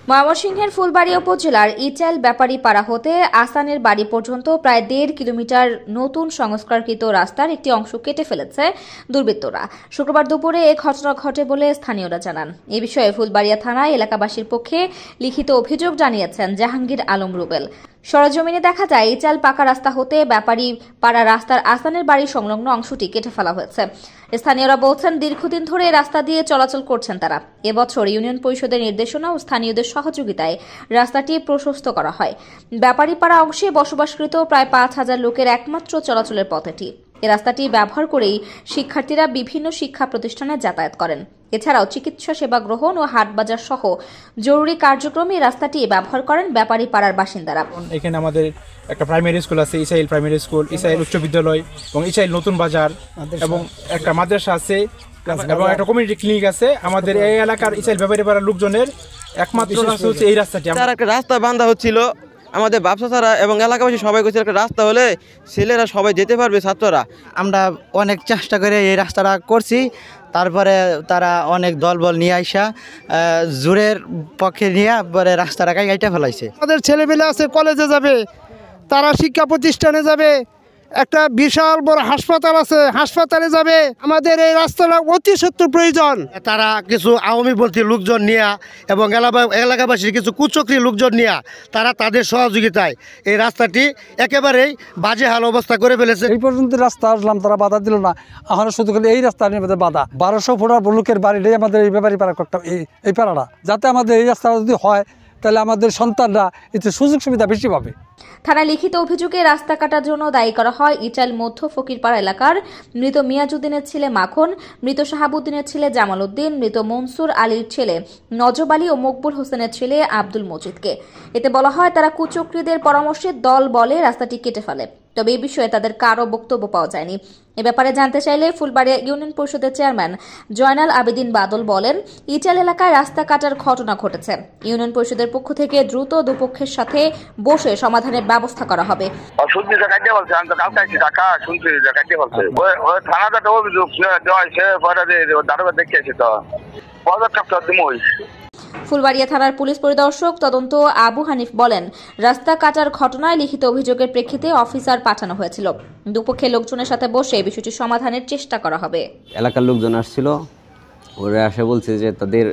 ময়মনসিংহের ফুলবাড়িয়া উপজেলার ইচাইল ব্যাপারীপাড়া হতে আসানের বাড়ি পর্যন্ত প্রায় ১.৫ কিলোমিটার নতুন সংস্কারকৃত রাস্তার একটি অংশ কেটে ফেলেছে দুর্বৃত্তরা। শুক্রবার দুপুরে এ ঘটনা ঘটে বলে স্থানীয়রা জানান। এ বিষয়ে ফুলবাড়িয়া থানায় এলাকাবাসীর পক্ষে লিখিত অভিযোগ জানিয়েছেন জাহাঙ্গীর আলম রুবেল। সরেজমিনে দেখা যায় ইচাইল পাকা রাস্তা হতে ব্যাপারীপাড়া রাস্তার আসানের বাড়ি সংলগ্ন অংশটি কেটে ফেলা হয়েছে। স্থানীয়রা বলছেন, দীর্ঘদিন ধরে এই রাস্তা দিয়ে চলাচল করছেন তারা। এবছর ইউনিয়ন পরিষদের নির্দেশনা ও স্থানীয়দের সহযোগিতায় রাস্তাটি প্রশস্ত করা হয়। ব্যাপারীপাড়া অংশে বসবাসকৃত প্রায় ৫,০০০ লোকের একমাত্র চলাচলের পথ এটি। এ রাস্তাটি ব্যবহার করেই শিক্ষার্থীরা বিভিন্ন শিক্ষা প্রতিষ্ঠানে যাতায়াত করেন। এছাড়াও চিকিৎসা সেবা গ্রহণ ও হাটবাজার সহ জরুরি কার্যক্রমে রাস্তাটি ব্যবহার করেন ব্যাপারীপাড়ার বাসিন্দারা। এখানে আমাদের একটা প্রাইমারি স্কুল আছে, ইসাইল প্রাইমারি স্কুল, ইসাইল উচ্চ বিদ্যালয় এবং ইসাইল নতুন বাজার এবং একটা মাদ্রাসা আছে এবং একটা কমিউনিটি ক্লিনিক আছে। আমাদের এই এলাকার ইসাইল ব্যাপারীপাড়ার লোকজনের একমাত্র রাস্তা হচ্ছে এই রাস্তাটি। একটা রাস্তা বাঁধা হচ্ছিল, আমাদের ব্যবসাদাররা এবং এলাকাবাসী সবাই করছে একটা রাস্তা হলে ছেলেরা সবাই যেতে পারবে, ছাত্ররা। আমরা অনেক চেষ্টা করে এই রাস্তাটা করছি, তারপরে তারা অনেক দলবল নিয়ে আইসা জোরের পক্ষে নিয়ে পরে রাস্তাটা কাইটা ফেলাইছে। আমাদের ছেলেমেয়ে আছে কলেজে যাবে, তারা শিক্ষা প্রতিষ্ঠানে যাবে, একটা বিশাল বড় হাসপাতাল আছে, হাসপাতালে যাবে। আমাদের এই রাস্তাটা অতি সত্য প্রয়োজন। তারা কিছু আওয়ামীপন্থী লোকজন নিয়ে এবং এলাকাবাসীর কিছু কুচক্রী লোকজন নিয়ে তারা তাদের সহযোগিতায় এই রাস্তাটি একেবারেই বাজে হাল অবস্থা করে ফেলেছে। এই পর্যন্ত রাস্তা আসলাম, তারা বাধা দিল না। এখন শুধু খালি এই রাস্তা নিয়ে বাধা। ১২০০ ফুটার লোকের বাড়িটাই আমাদের এই ব্যাপারীপাড়া এই পাড়াটা, যাতে আমাদের এই রাস্তাটা যদি হয় তাহলে আমাদের সন্তানরা এতে সুযোগ সুবিধা বেশি পাবে। থানায় লিখিত অভিযোগে রাস্তা কাটার জন্য দায়ী করা হয় ইচাইল মধ্য ফকিরপাড়া এলাকার মৃত মিয়াজউদ্দিনের ছেলে মাখন, মৃত শাহাবুদ্দিনের ছেলে জামাল উদ্দিন, মৃত মনসুর আলীর ছেলে নজব আলী ও মকবুল হোসেনের ছেলে আব্দুল মজিদকে। এতে বলা হয়, তারা কুচক্রীদের পরামর্শে দল বলে রাস্তাটি কেটে ফেলে। তবে এই বিষয়ে তাদের কারো বক্তব্য পাওয়া যায়নি। এ ব্যাপারে জানতে চাইলে ফুলবাড়িয়া ইউনিয়ন পরিষদের চেয়ারম্যান জয়নাল আবেদিন বাদল বলেন, ইচাইল এলাকায় রাস্তা কাটার ঘটনা ঘটেছে। ইউনিয়ন পরিষদের পক্ষ থেকে দ্রুত দুপক্ষের সাথে বসে সমাধানের ব্যবস্থা করা হবে। ফুলবাড়িয়া থানার পুলিশ পরিদর্শক তদন্ত আবু হানিফ বলেন, রাস্তা কাটার ঘটনায় লিখিত অভিযোগের প্রেক্ষিতে অফিসার পাঠানো হয়েছিল। দুপক্ষের লোকজনের সাথে বসে বিষয়টি সমাধানের চেষ্টা করা হবে। এলাকার লোকজন আসছিল, ওরা এসে বলছে যে তাদের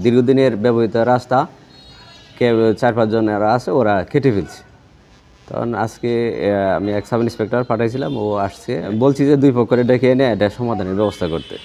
দীর্ঘদিনের ব্যবহৃত রাস্তা ৪-৫ জনেরা আছে, ওরা কেটে ফেলছে। তখন আজকে আমি এক সাব ইন্সপেক্টর পাঠাইছিলাম, ও আসছে। বলছি যে দুই পক্ষের ডেকে এনে এটা সমাধানের ব্যবস্থা করতে।